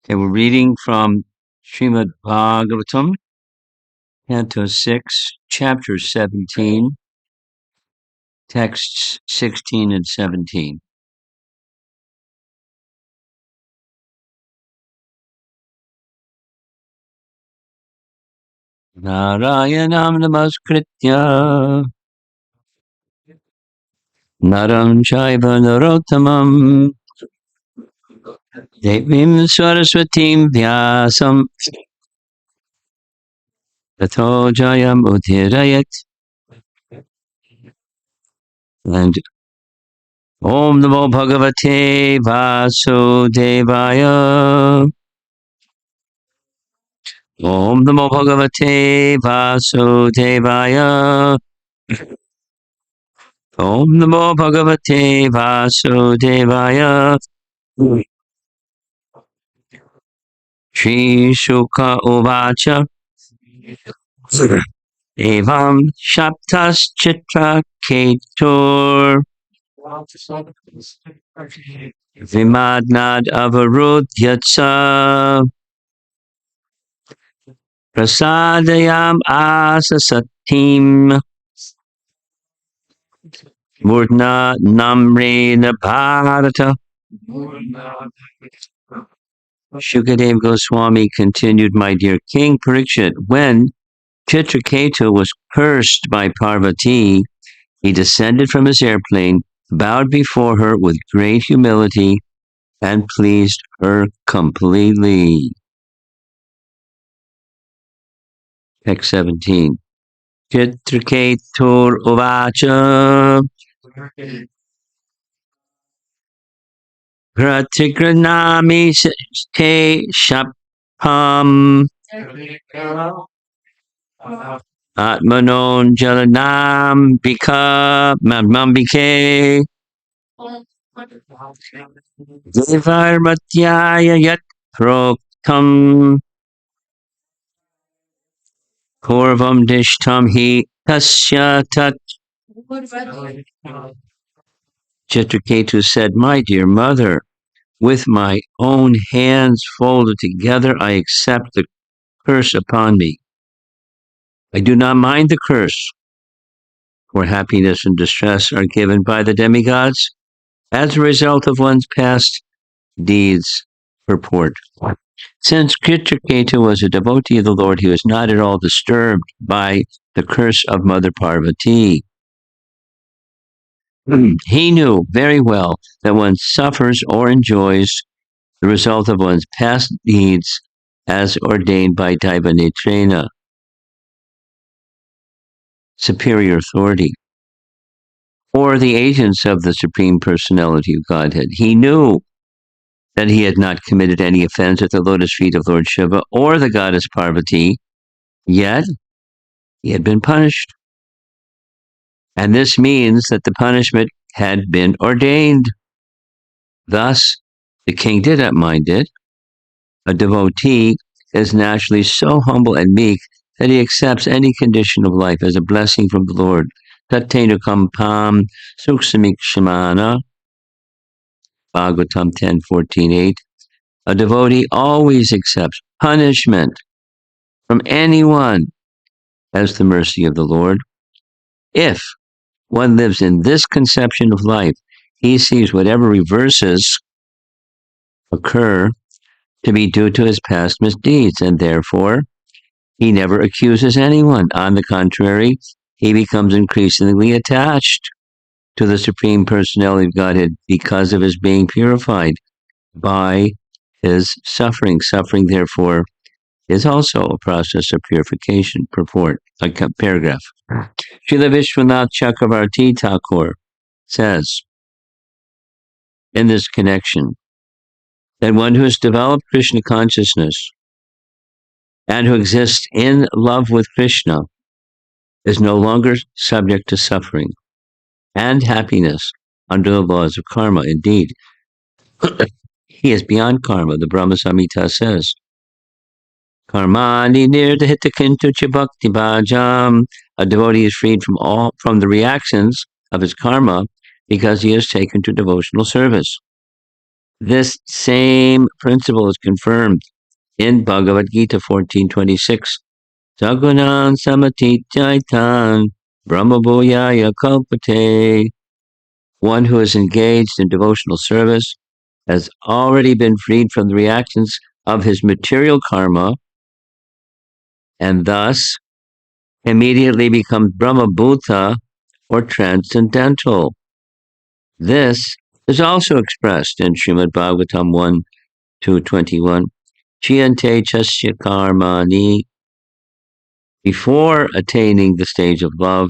Okay, we're reading from Srimad Bhagavatam, Canto 6, Chapter 17, texts 16 and 17. Narayanam namaskritya naram chaiva narottamam devim saraswatim vyasam tato jayam udhirayat. And Om Namo Bhagavate Vasudevaya. Om Namo Bhagavate Vasudevaya. Om Namo Bhagavate Vasudevaya. Shri Shuka Uvacha Evam Shaptas Chitra Ketur Vimadnad Avarudhyatsa Prasadayam Asasatim Murna Namrena Bharata. Shukadev Goswami continued, my dear King Parikshit, when Chitraketu was cursed by Parvati, he descended from his airplane, bowed before her with great humility, and pleased her completely. Text 17. Chitraketur uvacha Pratigranami te shapam Atmanon jalanam bika mamambike Devarmatyaya yat proktam Purvam dishtam hi tasya tat. Chitraketu said, my dear mother, with my own hands folded together, I accept the curse upon me. I do not mind the curse, for happiness and distress are given by the demigods as a result of one's past deeds. Purport. Since Chitraketu was a devotee of the Lord, he was not at all disturbed by the curse of Mother Parvati. He knew very well that one suffers or enjoys the result of one's past deeds as ordained by Daivanetrena, superior authority, or the agents of the Supreme Personality of Godhead. He knew that he had not committed any offense at the lotus feet of Lord Shiva or the goddess Parvati, yet he had been punished. And this means that the punishment had been ordained. Thus, the king did not mind it. A devotee is naturally so humble and meek that he accepts any condition of life as a blessing from the Lord. Tatenukam pam suksamikshamana, Bhagavatam 10:14-8. A devotee always accepts punishment from anyone as the mercy of the Lord. If one lives in this conception of life, he sees whatever reverses occur to be due to his past misdeeds, and therefore he never accuses anyone. On the contrary, he becomes increasingly attached to the Supreme Personality of Godhead because of his being purified by his suffering. Suffering, therefore, is also a process of purification. Purport, a paragraph. Srila Vishwanath Chakravarti Thakur says, in this connection, that one who has developed Krishna consciousness and who exists in love with Krishna is no longer subject to suffering and happiness under the laws of karma. Indeed, he is beyond karma. The Brahma Samhita says, Karmani nirdhita kintu cha bhakti bhajam. A devotee is freed from the reactions of his karma because he is taken to devotional service. This same principle is confirmed in Bhagavad Gita 14:26. Sagunan samatitaitan brahmabhuyaya kalpate. One who is engaged in devotional service has already been freed from the reactions of his material karma and thus immediately becomes Brahmabhuta or transcendental. This is also expressed in Srimad Bhagavatam 1:221. Chiyante chasya karmani. Before attaining the stage of love,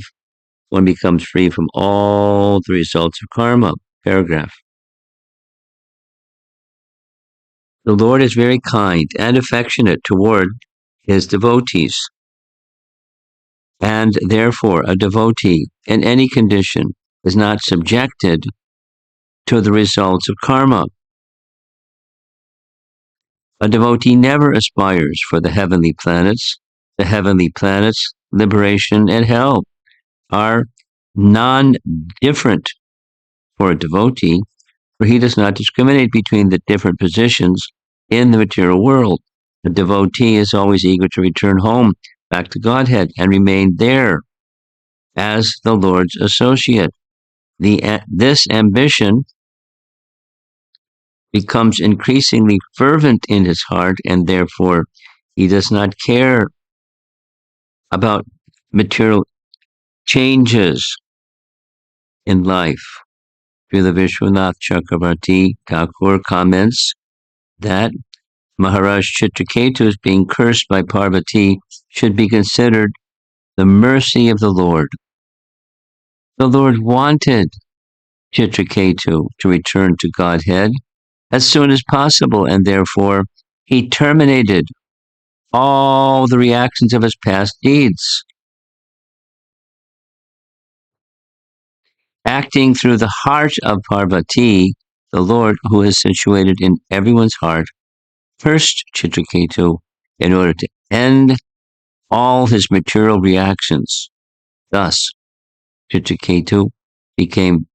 one becomes free from all the results of karma. Paragraph. The Lord is very kind and affectionate toward his devotees, and therefore a devotee in any condition is not subjected to the results of karma. A devotee never aspires for the heavenly planets. The heavenly planets, liberation, and hell are non-different for a devotee, for he does not discriminate between the different positions in the material world. The devotee is always eager to return home, back to Godhead, and remain there as the Lord's associate. This ambition becomes increasingly fervent in his heart, and therefore he does not care about material changes in life. Srila Vishwanath Chakravarti Thakur comments that Maharaj Chitraketu's being cursed by Parvati should be considered the mercy of the Lord. The Lord wanted Chitraketu to return to Godhead as soon as possible, and therefore he terminated all the reactions of his past deeds. Acting through the heart of Parvati, the Lord, who is situated in everyone's heart, cursed Chitraketu in order to end all his material reactions. Thus, Chitraketu became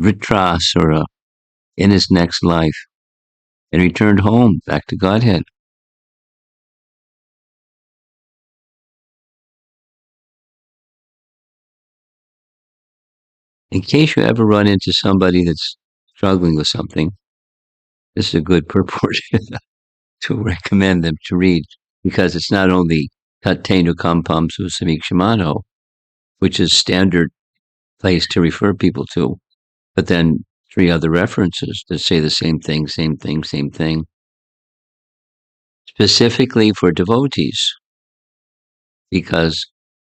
Vritrasura in his next life and returned home back to Godhead. In case you ever run into somebody that's struggling with something, this is a good purport to recommend them to read, because it's not only Tattenu Kampam Susamikshimano, which is standard place to refer people to, but then 3 other references that say the same thing, same thing, same thing, specifically for devotees, because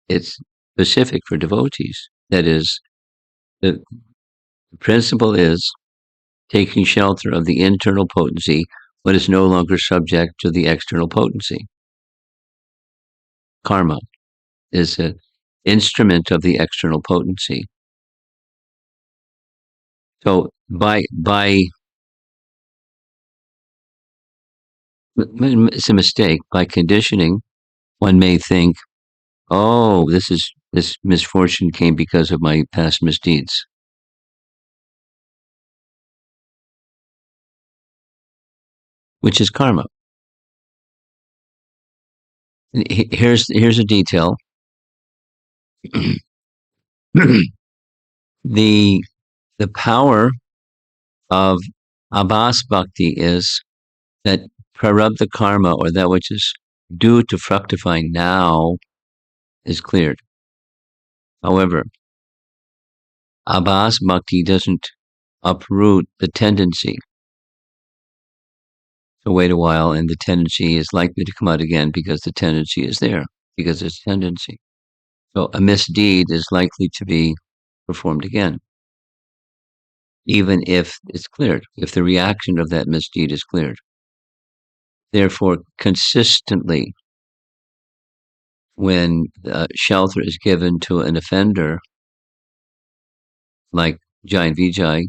it's specific for devotees. That is, the principle is taking shelter of the internal potency, but is no longer subject to the external potency. Karma is an instrument of the external potency. So it's a mistake. By conditioning, one may think, oh, this misfortune came because of my past misdeeds. Which is karma. Here's a detail. The power of Abhas Bhakti is that prarabdha karma, or that which is due to fructify now, is cleared. However, Abhas Bhakti doesn't uproot the tendency. So wait a while, and the tendency is likely to come out again because the tendency is there, because it's tendency. So a misdeed is likely to be performed again, even if it's cleared, if the reaction of that misdeed is cleared. Therefore, consistently, when shelter is given to an offender, like Jai and Vijay,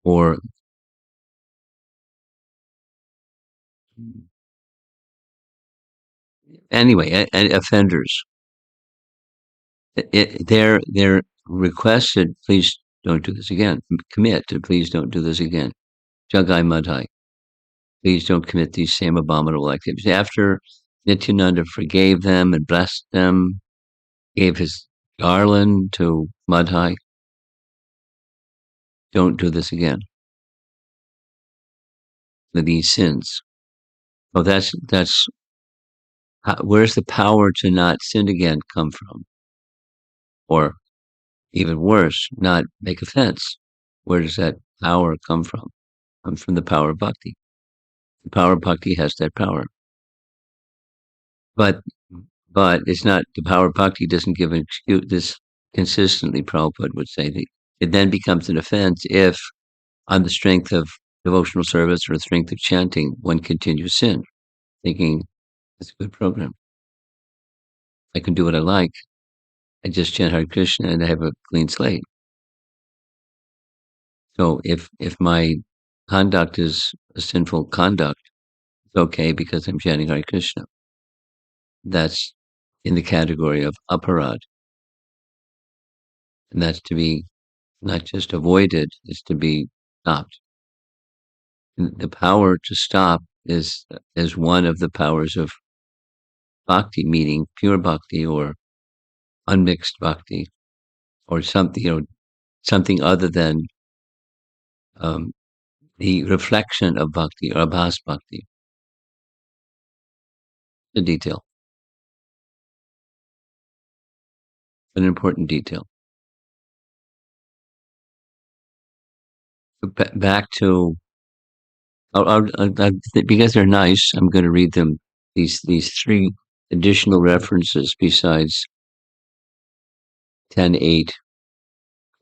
or anyway, offenders, they're requested, please don't do this again. Commit to please don't do this again. Jagai Madhai, please don't commit these same abominable activities. After Nityananda forgave them and blessed them, gave his garland to Madhai, don't do this again. These sins. Oh, where's the power to not sin again come from? Or even worse, not make offense. Where does that power come from? Comes from the power of bhakti. The power of bhakti has that power. But it's not, the power of bhakti doesn't give an excuse. This consistently, Prabhupada would say, that it then becomes an offense if, on the strength of devotional service or the strength of chanting, one continues sin, thinking, it's a good program. I can do what I like. I just chant Hare Krishna and I have a clean slate. So if my conduct is a sinful conduct, it's okay because I'm chanting Hare Krishna. That's in the category of aparad. And that's to be not just avoided, it's to be stopped. And the power to stop is one of the powers of bhakti, meaning pure bhakti or unmixed bhakti, or something other than the reflection of bhakti or abhas bhakti. The detail, an important detail. Back to because they're nice, I'm going to read them. These three additional references besides 10:8,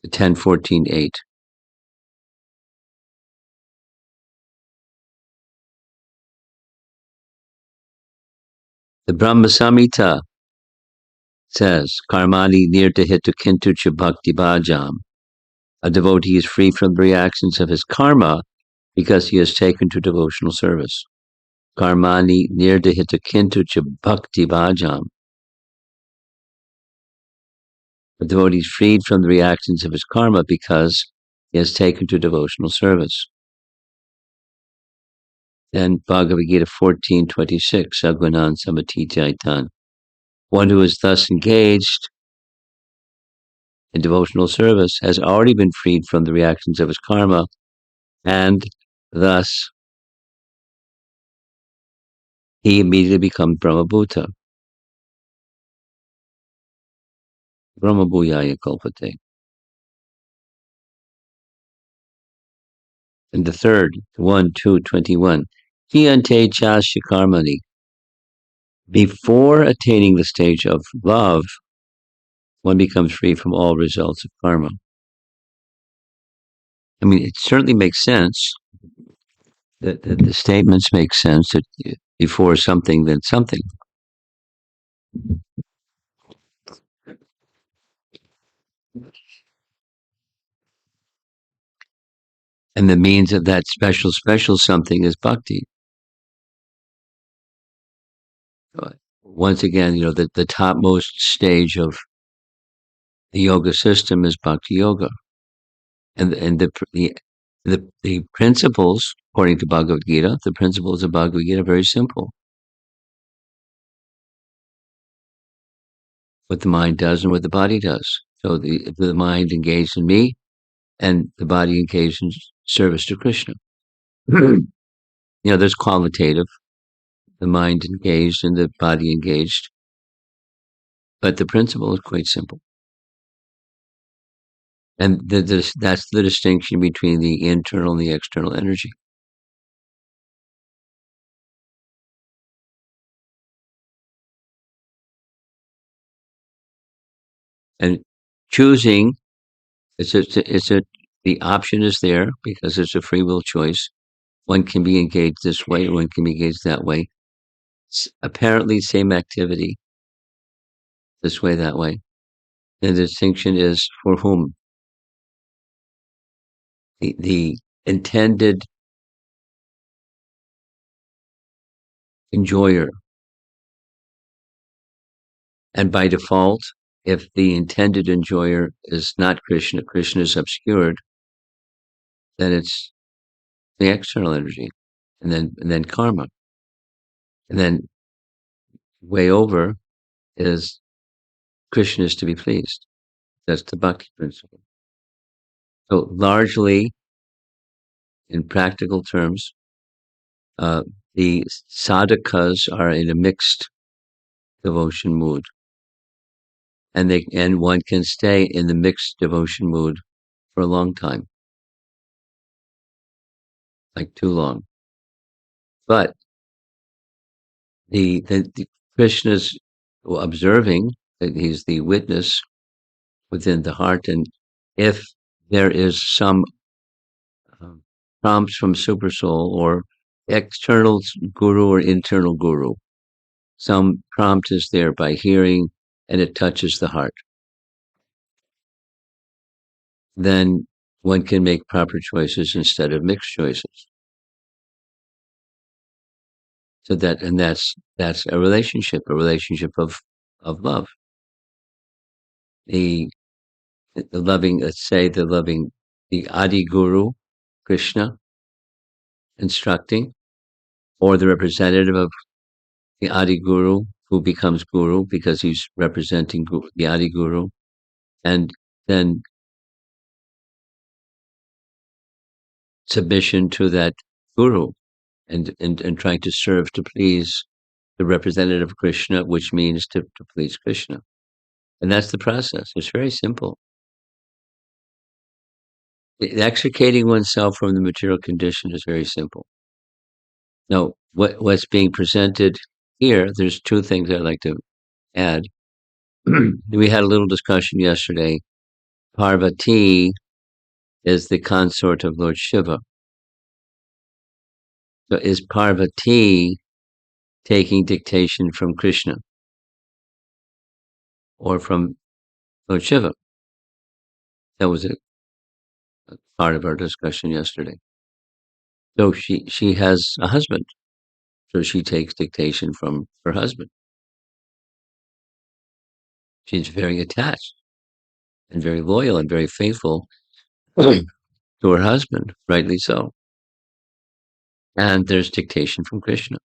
10:14:8. The Brahma Samhita says, Karmani nirtahitu kintu cha bhakti bhajam. A devotee is free from the reactions of his karma because he has taken to devotional service. Karmani nirdahita kintu cha bhakti bhajam. A devotee is freed from the reactions of his karma because he has taken to devotional service. Then Bhagavad Gita 14:26, Sagvanan Samatitaitan. One who is thus engaged in devotional service has already been freed from the reactions of his karma, and thus he immediately becomes Brahmabhuta. Brahmabhuyaya kalpate. And the third, 1:2:21, Kiyante chasya karmani. Before attaining the stage of love, one becomes free from all results of karma. I mean, it certainly makes sense that the statements make sense that before something, then something. And the means of that special something is bhakti. Once again, the topmost stage of the yoga system is bhakti yoga. And the principles, according to Bhagavad Gita, the principles of Bhagavad Gita are very simple. What the mind does and what the body does. So the mind engaged in me and the body engaged in service to Krishna. There's qualitative, the mind engaged and the body engaged. But the principle is quite simple. And that's the distinction between the internal and the external energy. And choosing, the option is there because it's a free will choice. One can be engaged this way, one can be engaged that way. It's apparently same activity, this way, that way. And the distinction is for whom? The intended enjoyer. And by default, if the intended enjoyer is not Krishna, Krishna is obscured, then it's the external energy, and then karma, and then way over is Krishna is to be pleased. That's the bhakti principle. So largely, in practical terms, uh, the sadhakas are in a mixed devotion mood, and one can stay in the mixed devotion mood for a long time, like too long. But the Krishna's observing that he's the witness within the heart, and if there is some um, prompts from Supersoul or external guru or internal guru, some prompt is there by hearing and it touches the heart, then one can make proper choices instead of mixed choices. So that's a relationship of love. The the loving, let's say the Adi Guru, Krishna, instructing, or the representative of the Adi Guru who becomes Guru because he's representing the Adi Guru, and then submission to that Guru, and trying to serve to please the representative of Krishna, which means to please Krishna. And that's the process. It's very simple. Extricating oneself from the material condition is very simple. Now, what's being presented here, there's two things I'd like to add. We had a little discussion yesterday. Parvati is the consort of Lord Shiva. So is Parvati taking dictation from Krishna or from Lord Shiva? That was a part of our discussion yesterday. So she has a husband, so she takes dictation from her husband. She's very attached and very loyal and very faithful to her husband, rightly so. And there's dictation from Krishna.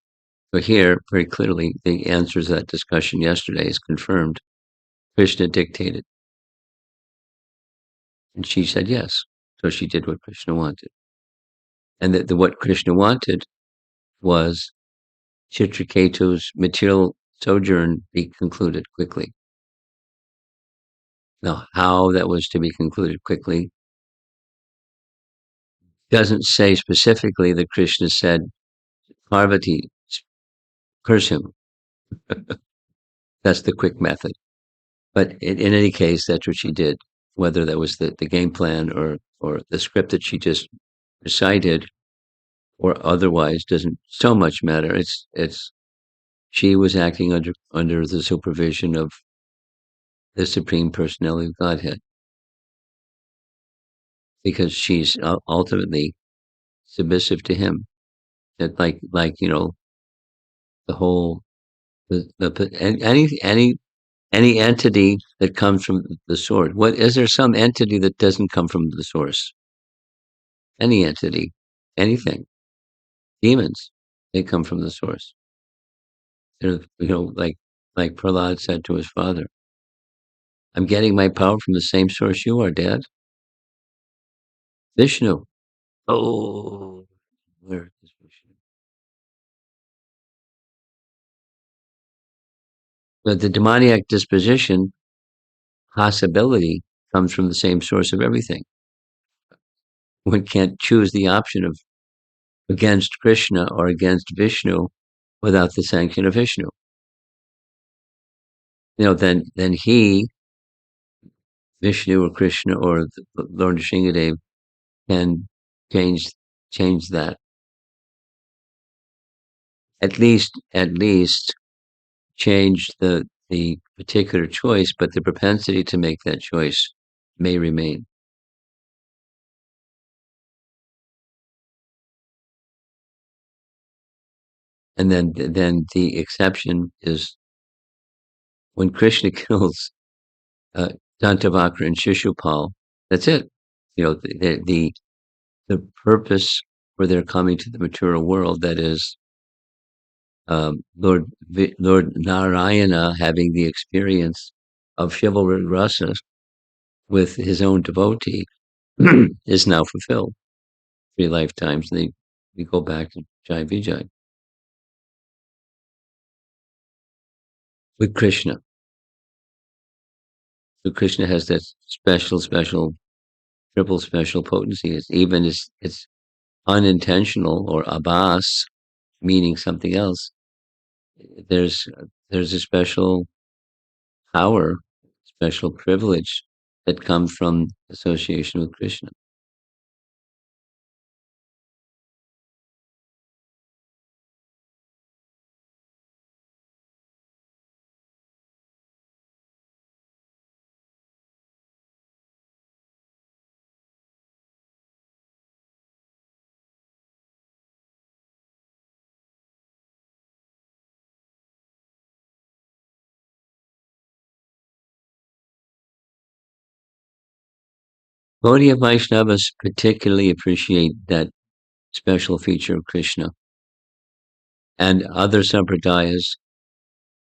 So here, very clearly, the answer to that discussion yesterday is confirmed. Krishna dictated. And she said yes. So she did what Krishna wanted. And what Krishna wanted was Chitraketu's material sojourn be concluded quickly. Now, how that was to be concluded quickly doesn't say specifically that Krishna said, Parvati, curse him. That's the quick method. But in any case, that's what she did. Whether that was the game plan or the script that she just recited or otherwise doesn't so much matter. It's she was acting under the supervision of the Supreme Personality of Godhead because she's ultimately submissive to him. That like the whole any entity that comes from the source. What is there some entity that doesn't come from the source? Any entity, anything, demons, they come from the source. They're, like Prahlad said to his father, "I'm getting my power from the same source you are, Dad." Vishnu. Oh, where is Vishnu? But the demoniac disposition possibility comes from the same source of everything. One can't choose the option of against Krishna or against Vishnu without the sanction of Vishnu. Then he, Vishnu or Krishna or Lord Nrsingadev, can change that. At least change the particular choice, but the propensity to make that choice may remain. And then the exception is when Krishna kills uh, Dantavakra and Shishupal. That's it. The purpose for their coming to the material world, that is, Lord Narayana having the experience of chivalry rasa with his own devotee, is now fulfilled. 3 lifetimes, we go back to Jai Vijay with Krishna. So Krishna has that special, triple special potency. It's unintentional, or abhas, meaning something else. There's there's a special power, special privilege that comes from association with Krishna. Gaudiya Vaishnavas particularly appreciate that special feature of Krishna, and other sampradayas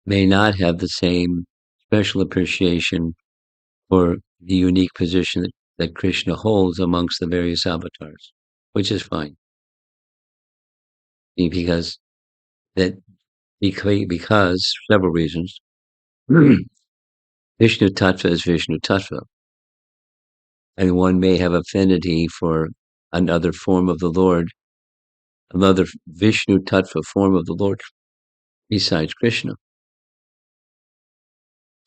may not have the same special appreciation for the unique position that Krishna holds amongst the various avatars, which is fine, because that because several reasons. Vishnu Tattva is Vishnu Tattva, and one may have affinity for another form of the Lord, another Vishnu Tattva form of the Lord besides Krishna,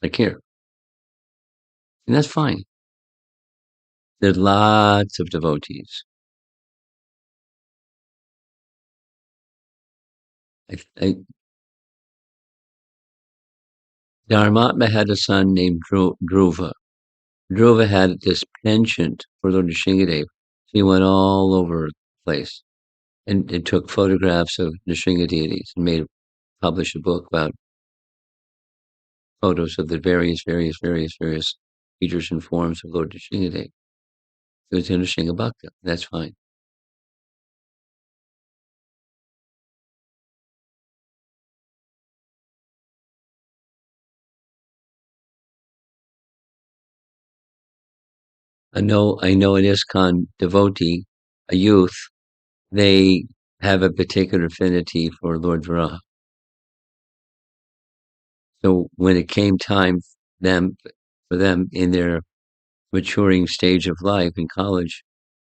like here, and that's fine. There's lots of devotees. I, Dharmatma had a son named Dhruva. Dhruva had this penchant for Lord Nrsingadev. He went all over the place and took photographs of Nrsinga deities and published a book about photos of the various features and forms of Lord Nrsingadev. It was Nrsinga Bhakta. That's fine. I know an ISKCON devotee, a youth, they have a particular affinity for Lord Varaha. So when it came time for them in their maturing stage of life in college,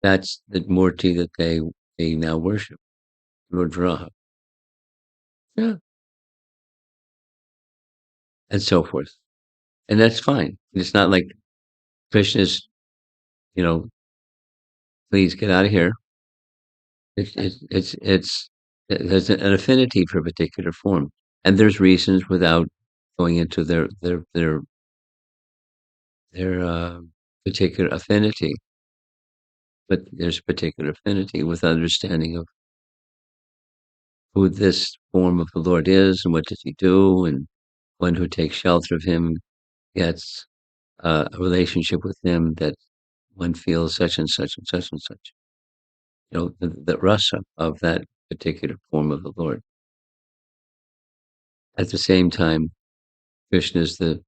that's the Murti that they now worship, Lord Varaha. Yeah. And so forth. And that's fine. It's not like Krishna's, you know, please get out of here. It has an affinity for a particular form. And there's reasons, without going into their particular affinity, but there's a particular affinity with understanding of who this form of the Lord is and what does he do, and one who takes shelter of him gets a relationship with him that one feels such and such and such and such. The rasa of that particular form of the Lord. At the same time, Krishna is the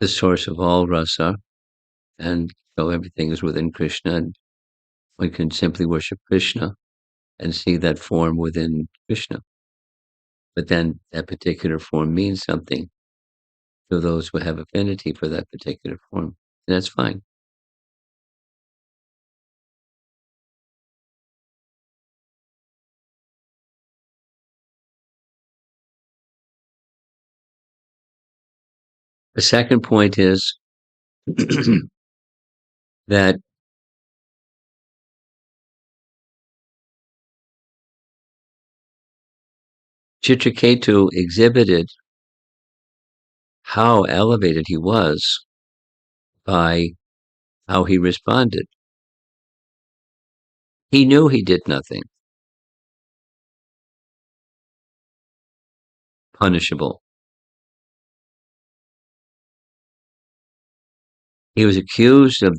source of all rasa, and so everything is within Krishna, and one can simply worship Krishna and see that form within Krishna. But then that particular form means something to those who have affinity for that particular form, and that's fine. The second point is that Chitraketu exhibited how elevated he was by how he responded. He knew he did nothing punishable. He was accused of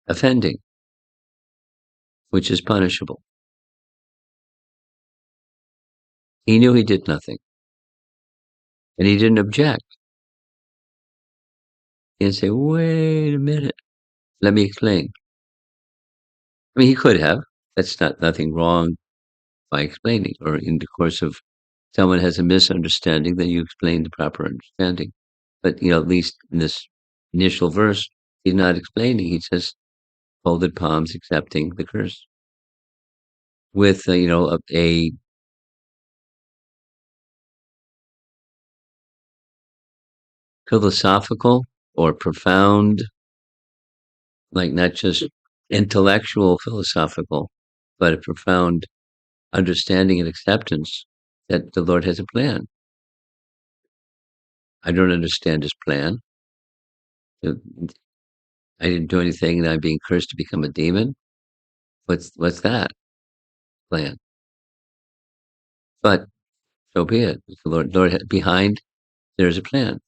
offending, which is punishable. He knew he did nothing, and he didn't object. He didn't say, wait a minute, let me explain. I mean, he could have. That's nothing wrong by explaining, or in the course of someone has a misunderstanding, then you explain the proper understanding. But, at least in this initial verse, he's not explaining. He just folded palms, accepting the curse with, a philosophical or profound, like not just intellectual philosophical, but a profound understanding and acceptance that the Lord has a plan. I don't understand his plan. I didn't do anything and I'm being cursed to become a demon. What's that plan? But so be it. The Lord behind there's a plan.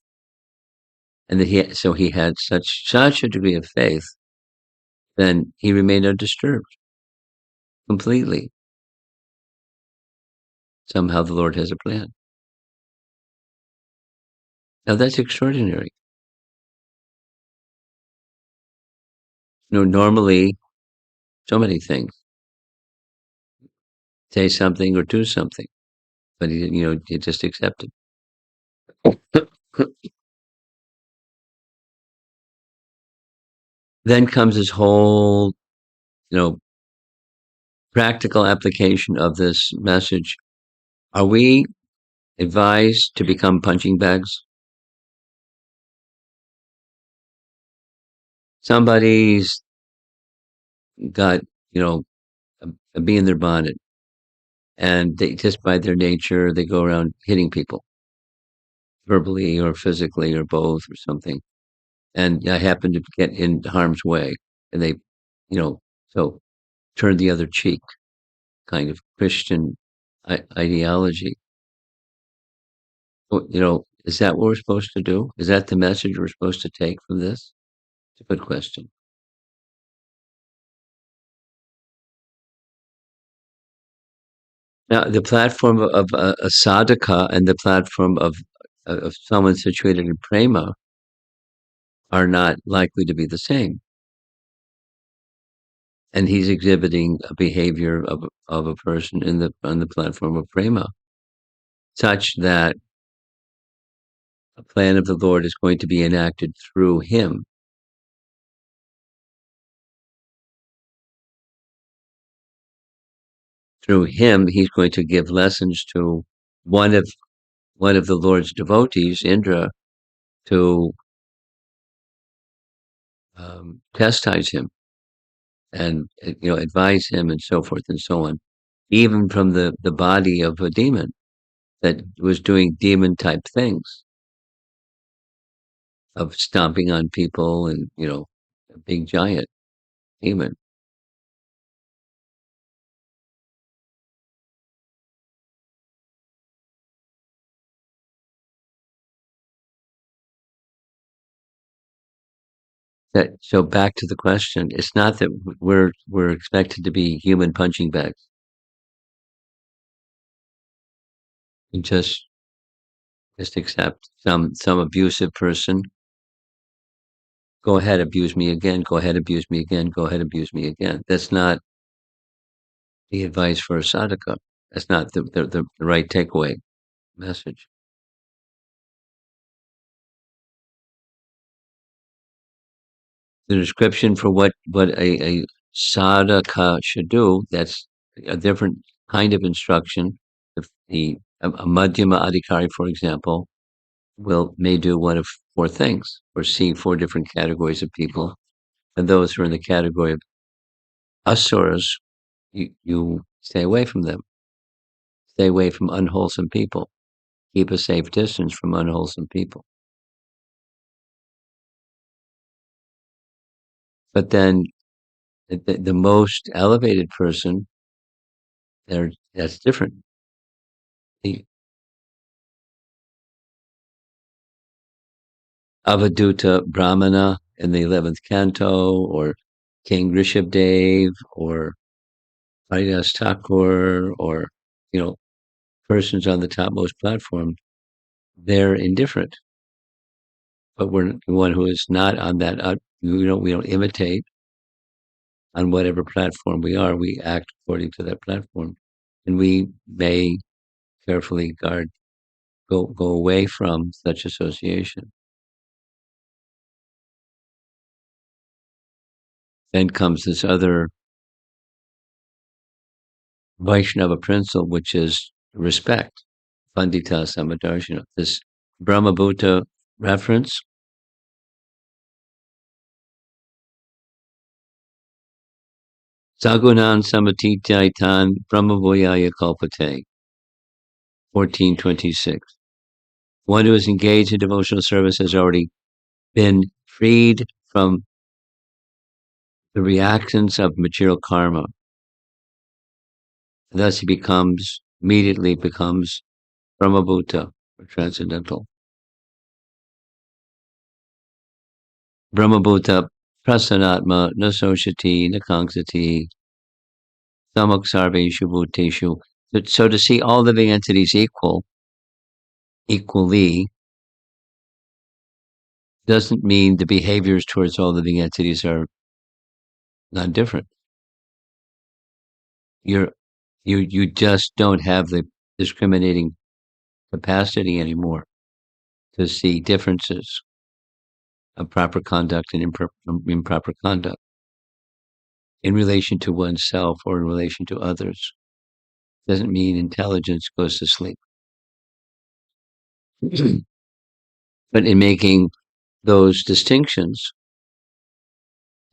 And that he had such a degree of faith, then he remained undisturbed completely. Somehow the Lord has a plan. Now that's extraordinary. Normally, so many things. Say something or do something. But he just accepted. Then comes this whole, practical application of this message. Are we advised to become punching bags? Somebody's got, a bee in their bonnet, and they just by their nature, they go around hitting people verbally or physically or both or something. And I happen to get in harm's way, and they, so turn the other cheek, kind of Christian ideology. Is that what we're supposed to do? Is that the message we're supposed to take from this? It's a good question. Now, the platform of a sadhaka and the platform of someone situated in prema are not likely to be the same. And he's exhibiting a behavior of a person on the platform of prema, such that a plan of the Lord is going to be enacted through him. Through him, he's going to give lessons to one of the Lord's devotees, Indra, to chastise him and advise him and so forth and so on, even from the body of a demon that was doing demon type things of stomping on people and a big giant demon. So back to the question, it's not that we're expected to be human punching bags. And just accept some abusive person. Go ahead, abuse me again. Go ahead, abuse me again. Go ahead, abuse me again. That's not the advice for a sadhaka. That's not the right takeaway message. The description for what a sadhaka should do, that's a different kind of instruction. A madhyama adhikari, for example, may do one of four things, or see four different categories of people. And those who are in the category of asuras, you stay away from them. Stay away from unwholesome people. Keep a safe distance from unwholesome people. But then the most elevated person, that's different. The Avaduta Brahmana in the 11th canto, or King Rishabdev, or Haridas Thakur, or, you know, persons on the topmost platform, they're indifferent. But we're the one who is not on that. We don't imitate on whatever platform we are. We act according to that platform, and we may carefully go away from such association. Then comes this other Vaishnava principle, which is respect. Pandita Samadarshana. This Brahmabhuta reference, Sagunan Samatitaitan Brahmavoyaya Kalpate, 1426. One who is engaged in devotional service has already been freed from the reactions of material karma. Thus he immediately becomes Brahmabhuta, or transcendental. Brahmabhuta prasanatma nasoshati nakangsati samaksarveshu bhuteshu. So to see all living entities equally, doesn't mean the behaviors towards all living entities are not different. You just don't have the discriminating capacity anymore to see differences of proper conduct and improper conduct in relation to oneself or in relation to others. Doesn't mean intelligence goes to sleep. But in making those distinctions,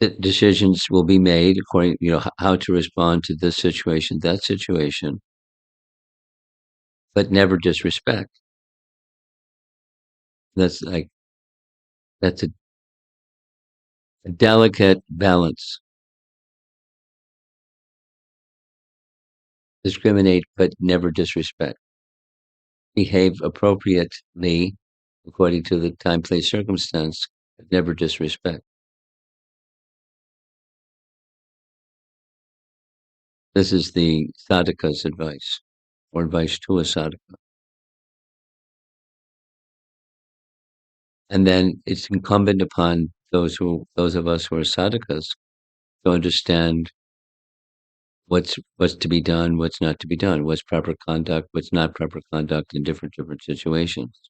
the decisions will be made according, how to respond to this situation, that situation, but never disrespect. That's a delicate balance. Discriminate, but never disrespect. Behave appropriately according to the time, place, circumstance, but never disrespect. This is the sadhaka's advice, or advice to a sadhaka. And then it's incumbent upon those of us who are sadhakas to understand what's to be done, what's not to be done, what's proper conduct, what's not proper conduct in different situations.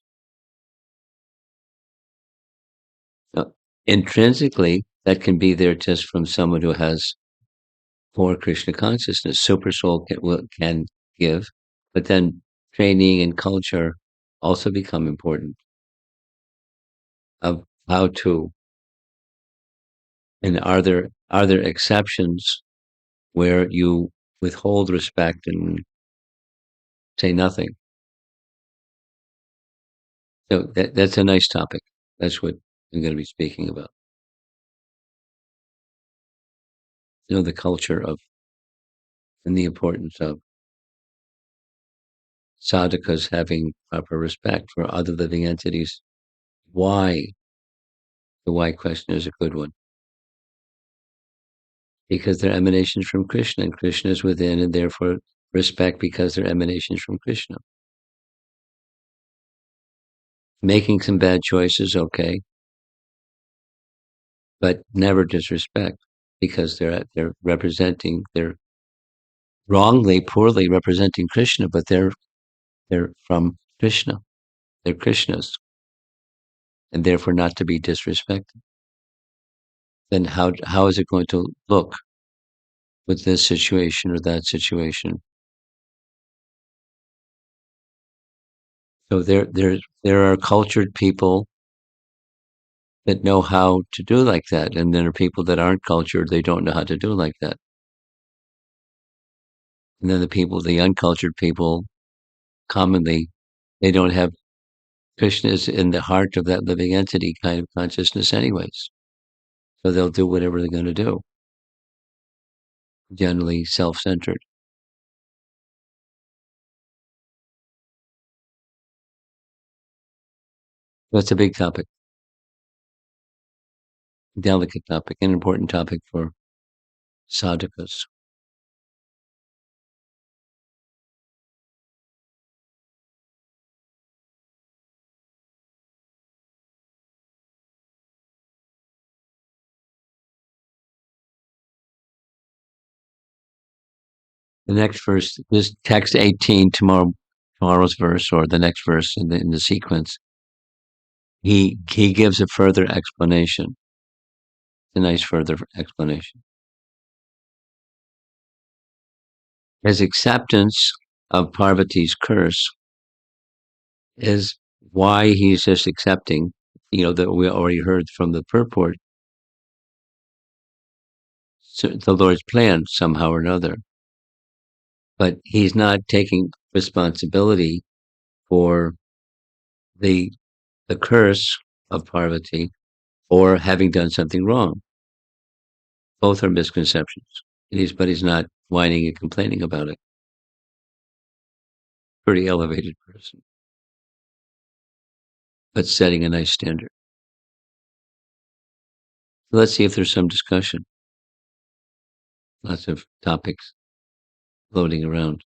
So intrinsically, that can be there just from someone who has poor Krishna consciousness. Super soul can give, but then training and culture also become important of how to. And are there exceptions where you withhold respect and say nothing? So that's a nice topic. That's what I'm going to be speaking about. The culture of and the importance of sadhakas having proper respect for other living entities. Why? The why question is a good one. Because they're emanations from Krishna, and Krishna is within, and therefore respect because they're emanations from Krishna. Making some bad choices, okay, but never disrespect because they're wrongly, poorly representing Krishna, but they're from Krishna. They're Krishna's, and therefore not to be disrespected. Then how is it going to look with this situation or that situation? So there are cultured people that know how to do like that, and there are people that aren't cultured; they don't know how to do like that. And then the uncultured people, commonly, they don't have Krishna is in the heart of that living entity kind of consciousness, anyways. So they'll do whatever they're going to do. Generally, self-centered. That's a big topic. delicate topic, an important topic for sadhakas. The next verse, this text 18, tomorrow's verse, or the next verse in the sequence, he gives a further explanation. A nice further explanation. His acceptance of Parvati's curse is why he's just accepting, that we already heard from the purport, the Lord's plan somehow or another. But he's not taking responsibility for the curse of Parvati or having done something wrong. Both are misconceptions. But he's not whining and complaining about it. Pretty elevated person, but setting a nice standard. Let's see if there's some discussion. Lots of topics floating around.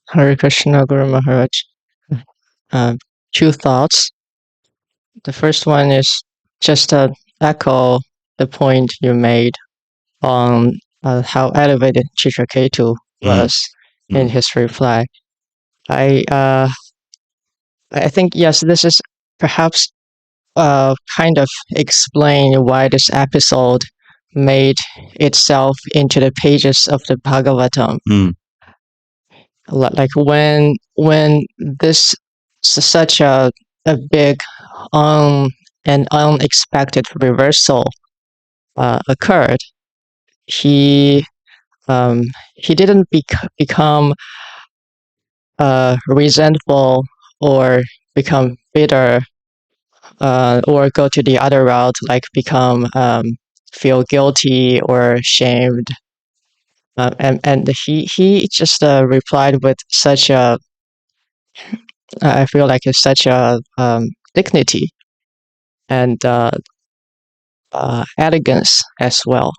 Hare Krishna, Guru Maharaj. Two thoughts. The first one is just to echo the point you made on how elevated Chitraketu was in his reply. I think, yes, this is perhaps kind of explain why this episode made itself into the pages of the Bhagavatam. Like when this such a big and unexpected reversal occurred, he didn't become resentful or become bitter or go to the other route, like become feel guilty or shamed. And he just replied with such a, I feel like it's such a dignity and elegance as well.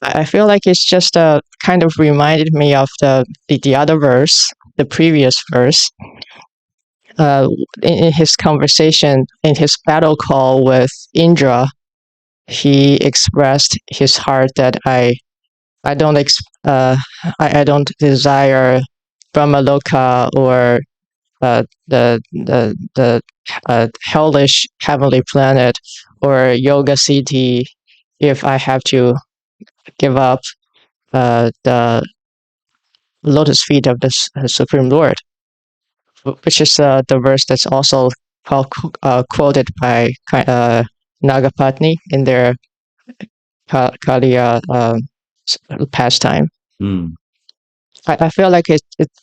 I feel like it's just kind of reminded me of the other verse, the previous verse. In his conversation, in his battle call with Indra, he expressed his heart that I don't desire Brahmaloka or the hellish heavenly planet or Yoga City if I have to give up the lotus feet of the Supreme Lord, which is the verse that's also quoted by Nagapatni in their Kaliya pastime. I feel like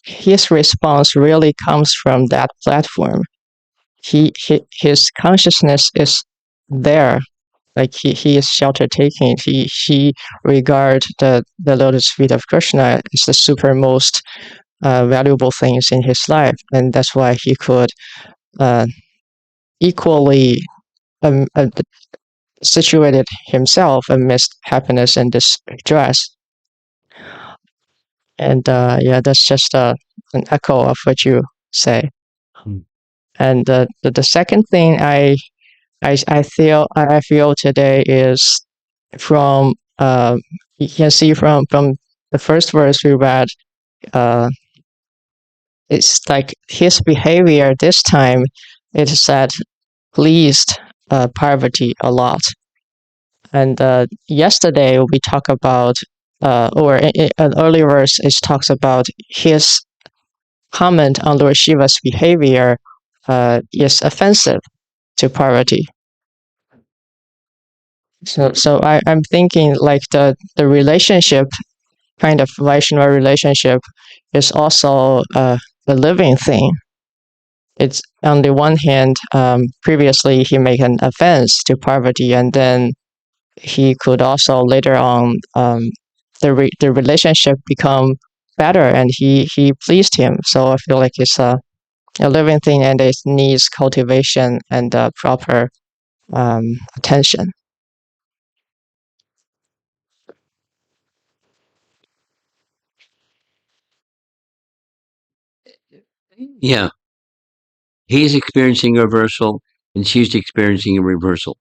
his response really comes from that platform. His consciousness is there, like he is shelter taking. He regards the lotus feet of Krishna as the super most valuable things in his life, and that's why he could equally situated himself amidst happiness and distress. And yeah, that's just an echo of what you say. And the second thing I feel today is from you can see from the first verse we read. It's like his behavior this time, it said, pleased Parvati a lot. And yesterday we talk about, or in an earlier verse, it talks about his comment on Lord Shiva's behavior is offensive to Parvati. So I'm thinking like the relationship, kind of Vaishnava relationship, is also a living thing. It's on the one hand, previously he made an offense to Parvati, and then he could also later on the relationship become better, and he pleased him. So I feel like it's a living thing, and it needs cultivation and proper attention. Yeah. He's experiencing a reversal and she's experiencing a reversal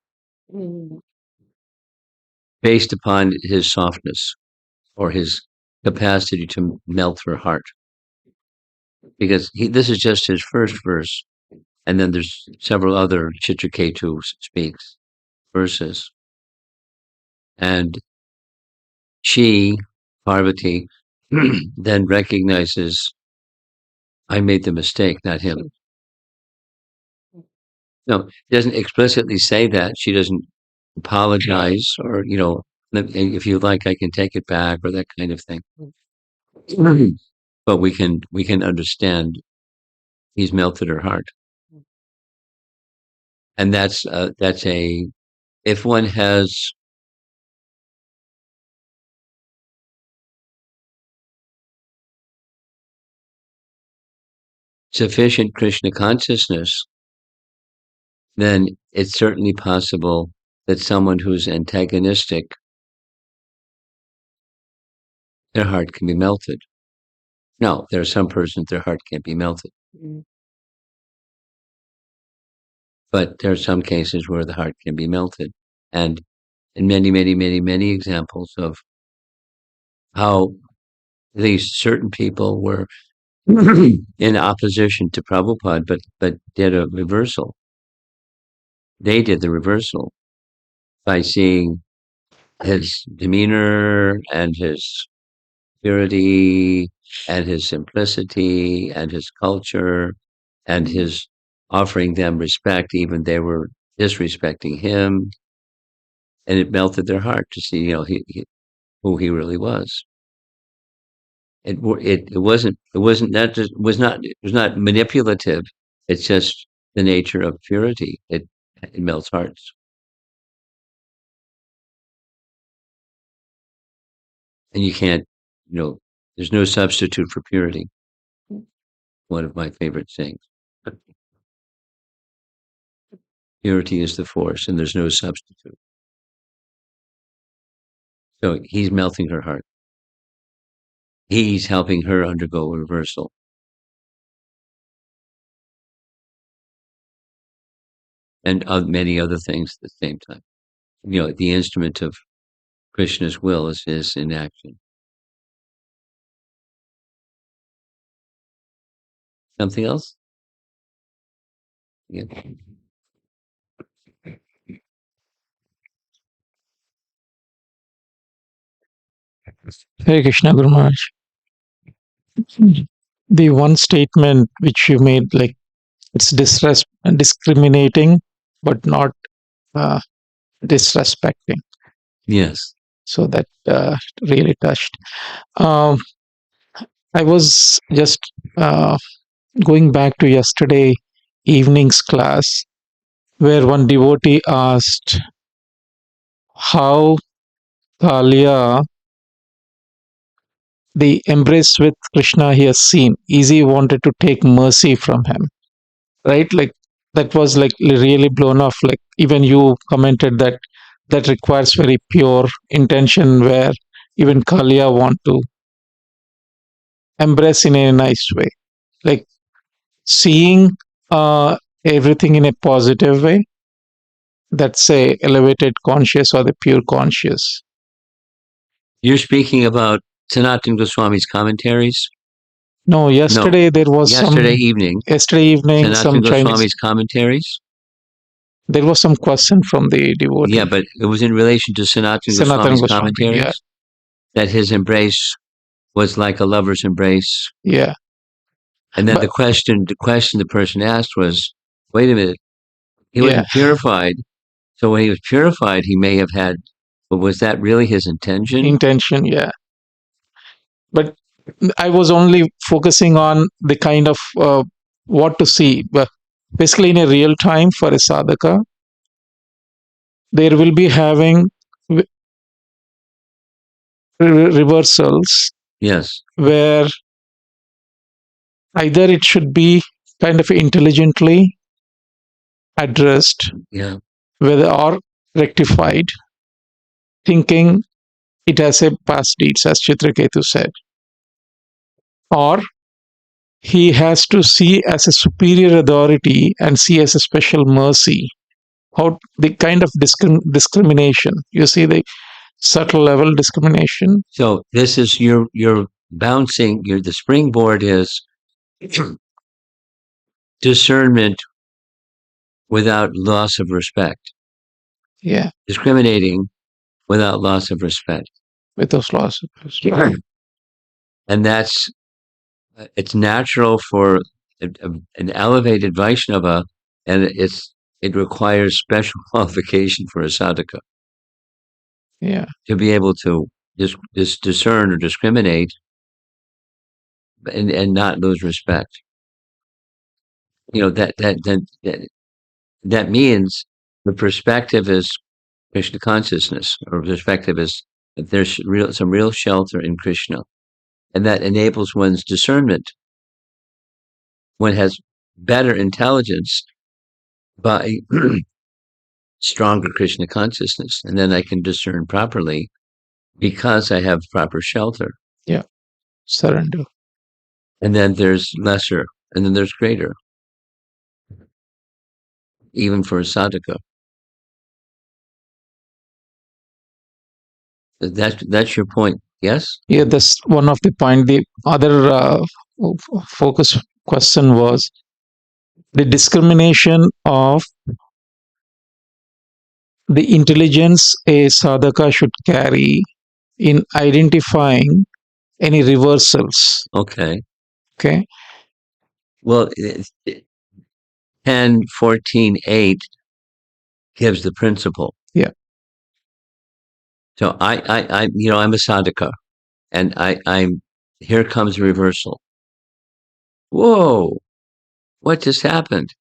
based upon his softness or his capacity to melt her heart. Because this is just his first verse, and then there's several other Chitraketu speaks verses. And she, Parvati, then recognizes, I made the mistake, not him. No, she doesn't explicitly say that. She doesn't apologize or, if you like, I can take it back or that kind of thing. But we can understand he's melted her heart. And that's if one has sufficient Krishna consciousness, then it's certainly possible that someone who's antagonistic, their heart can be melted. No, there are some persons their heart can't be melted. But there are some cases where the heart can be melted. And in many, many, many, many examples of how these certain people were in opposition to Prabhupada, but did a reversal. They did the reversal by seeing his demeanor and his purity and his simplicity and his culture and his offering them respect, even they were disrespecting him, and it melted their heart to see, who he really was. It was not manipulative. It's just the nature of purity. It melts hearts. And you can't, there's no substitute for purity. One of my favorite sayings. Purity is the force, and there's no substitute. So he's melting her heart. He's helping her undergo a reversal. And many other things at the same time. The instrument of Krishna's will is in action. Something else? Yeah. Hare Krishna, Guru Maharaj. The one statement which you made, like it's discriminating, but not disrespecting. Yes. So that really touched. I was just going back to yesterday evening's class, where one devotee asked how Kalia, the embrace with Krishna he has seen, Easy wanted to take mercy from him, right? Like that was like really blown off. Like even you commented that requires very pure intention, where even Kalia want to embrace in a nice way, like seeing everything in a positive way. That's a elevated conscious or the pure conscious. You're speaking about Sanatana Goswami's commentaries? No, yesterday there was yesterday evening. Yesterday evening, Sanatana some Goswami's Chinese commentaries. There was some question from the devotee. Yeah, but it was in relation to Sanatana Goswami's commentaries, yeah. That his embrace was like a lover's embrace. Yeah. And then the question the person asked was, wait a minute, he wasn't purified. So when he was purified, he may have had, but was that really his intention? Intention, yeah. But I was only focusing on the kind of what to see. But basically, in a real time for a sadhaka, there will be having reversals Yes. where either it should be kind of intelligently addressed, Yeah. whether or rectified, thinking it has a past deeds, as Chitraketu said, or he has to see as a superior authority and see as a special mercy. How the kind of discrimination, you see the subtle level discrimination. So this is you're bouncing. The springboard is discernment without loss of respect, Yeah, discriminating without loss of respect, with those laws. and that's it's natural for an elevated Vaishnava, and it requires special qualification for a sadhaka Yeah, to be able to discern or discriminate and not lose respect. That means the perspective is Krishna consciousness, or perspective is that there's some real shelter in Krishna, and that enables one's discernment. One has better intelligence by stronger Krishna consciousness, and then I can discern properly because I have proper shelter. yeah, surrender. And then there's lesser, and then there's greater, even for a sadhaka. That's your point, yes? Yeah, that's one of the point. The other focus question was the discrimination of the intelligence a sadhaka should carry in identifying any reversals. Okay. Okay. Well, 10:14:8 gives the principle. Yeah. So I'm a sadhaka, and I'm here comes reversal. Whoa, what just happened?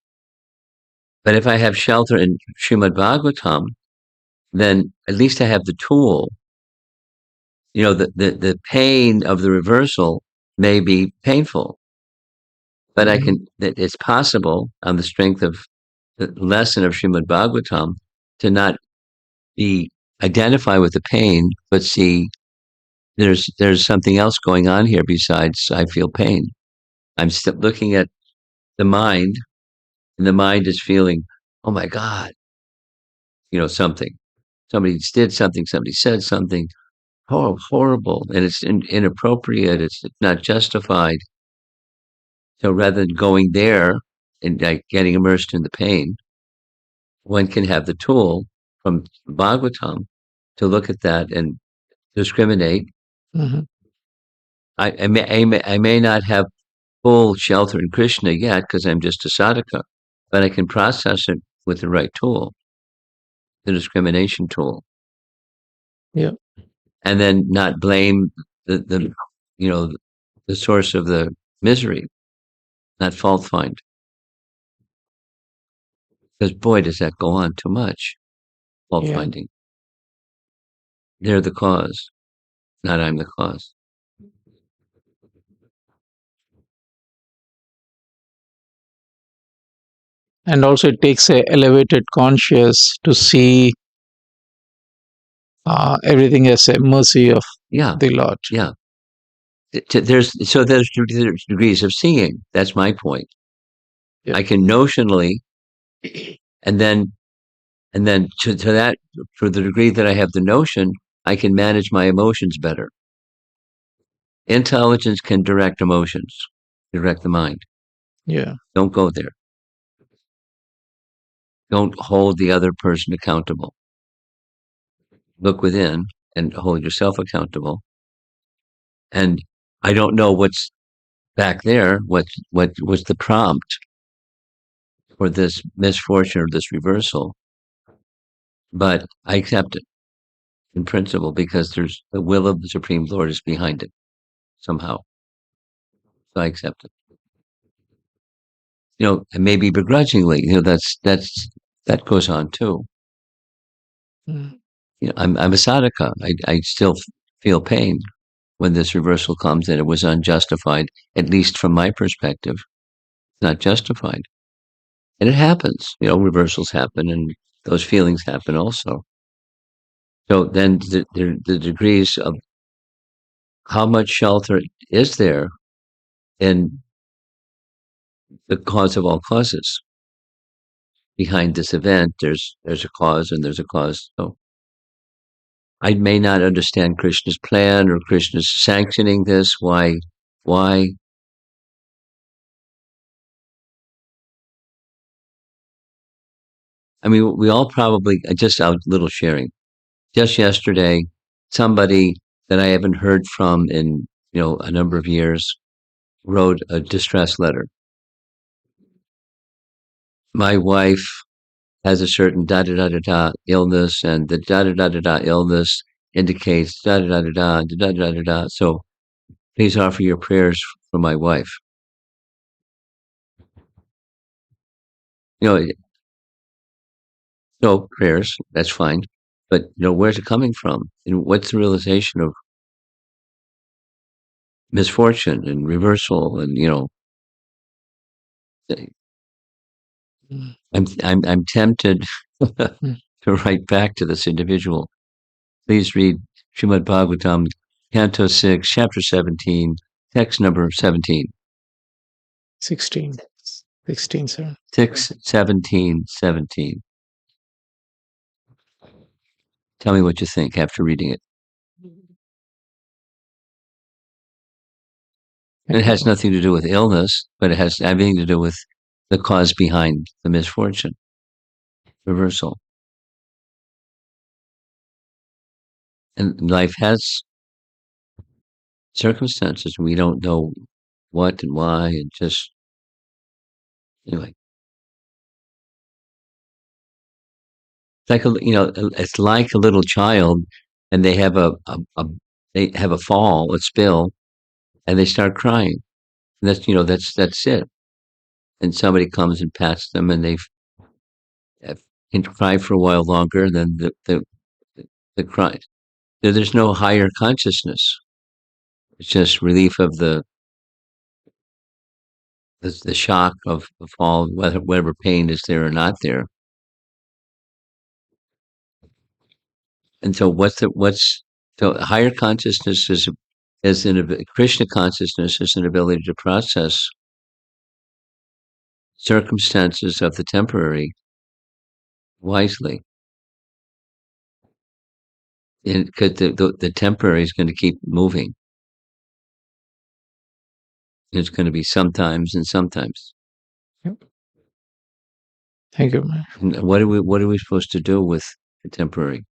But if I have shelter in Srimad Bhagavatam, then at least I have the tool. The pain of the reversal may be painful, but it's possible on the strength of the lesson of Srimad Bhagavatam to not identify with the pain, but see there's something else going on here besides I feel pain. I'm still looking at the mind, and the mind is feeling, oh my God, something. Somebody did something, somebody said something horrible, and it's inappropriate, it's not justified. So rather than going there and getting immersed in the pain, one can have the tool from Bhagavatam to look at that and discriminate. Mm-hmm. I may not have full shelter in Krishna yet because I'm just a sadhaka, but I can process it with the right tool, the discrimination tool. Yeah. And then not blame the source of the misery, not fault find. Because boy, does that go on too much. Fault finding. They're the cause, not I'm the cause. And also it takes a elevated conscious to see everything as a mercy of the Lord. Yeah. There's degrees of seeing. That's my point. Yeah. I can notionally, and then to that, for the degree that I have the notion, I can manage my emotions better. Intelligence can direct emotions, direct the mind. Yeah. Don't go there. Don't hold the other person accountable. Look within and hold yourself accountable. And I don't know what's back there. What was the prompt for this misfortune or this reversal? But I accept it in principle because there's the will of the Supreme Lord is behind it somehow. So I accept it. And maybe begrudgingly, that goes on too. Mm. I'm a sadhaka. I still feel pain when this reversal comes and it was unjustified, at least from my perspective. It's not justified. And it happens, reversals happen and those feelings happen also. So then the degrees of how much shelter is there in the cause of all causes. Behind this event, there's a cause and there's a cause. So I may not understand Krishna's plan or Krishna's sanctioning this. Why? I mean, we all probably, just a little sharing. Just yesterday, somebody that I haven't heard from in, a number of years wrote a distress letter. My wife has a certain da-da-da-da-da illness, and the da-da-da-da-da illness indicates da-da-da-da-da, da-da-da-da-da. So please offer your prayers for my wife. No prayers, that's fine. But, where's it coming from? And what's the realization of misfortune and reversal? And, I'm tempted to write back to this individual. Please read Srimad Bhagavatam, Canto 6, Chapter 17, text number 17. 16, sir. 6, 17, 17. Tell me what you think after reading it. And it has nothing to do with illness, but it has everything to do with the cause behind the misfortune. Reversal. And life has circumstances. We don't know what and why, and just anyway. It's like it's like a little child, and they have a fall, a spill, and they start crying. And that's it. And somebody comes and pats them, and they can cry for a while longer. And then the cry. There's no higher consciousness. It's just relief of the shock of the fall, whatever pain is there or not there. And so so higher consciousness Krishna consciousness is an ability to process circumstances of the temporary wisely. Because the temporary is going to keep moving. It's going to be sometimes and sometimes. Yep. Thank you. And what are we supposed to do with the temporary?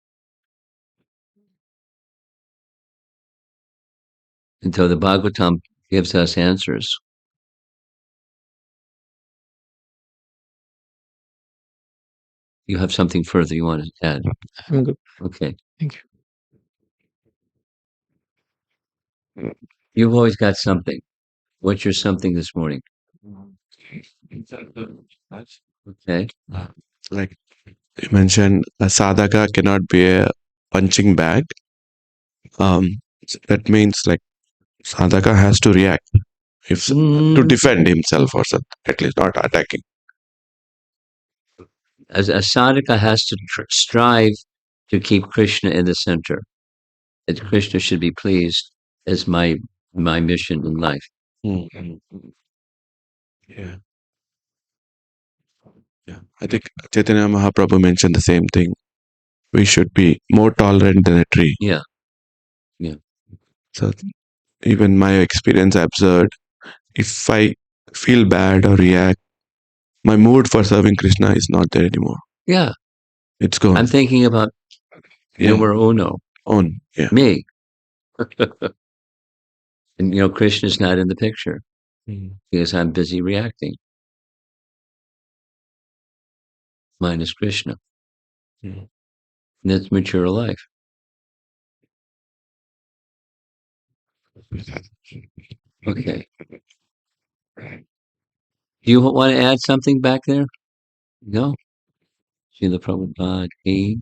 And so the Bhagavatam gives us answers. You have something further you want to add? I'm good. Okay. Thank you. You've always got something. What's your something this morning? Okay. Like you mentioned, a sadhaka cannot be a punching bag. That means like sadhaka has to react to defend himself or something, at least not attacking. As a sadhaka has to strive to keep Krishna in the center. That Krishna should be pleased as my mission in life. Yeah. Yeah. I think Chaitanya Mahaprabhu mentioned the same thing. We should be more tolerant than a tree. Yeah. So even my experience, I observed, if I feel bad or react, my mood for serving Krishna is not there anymore. Yeah. It's gone. I'm thinking about numero uno. Yeah. Me. And Krishna's not in the picture because I'm busy reacting. Minus Krishna. And that's mature life. Okay. Do you want to add something back there? No? Srila Prabhupada, he,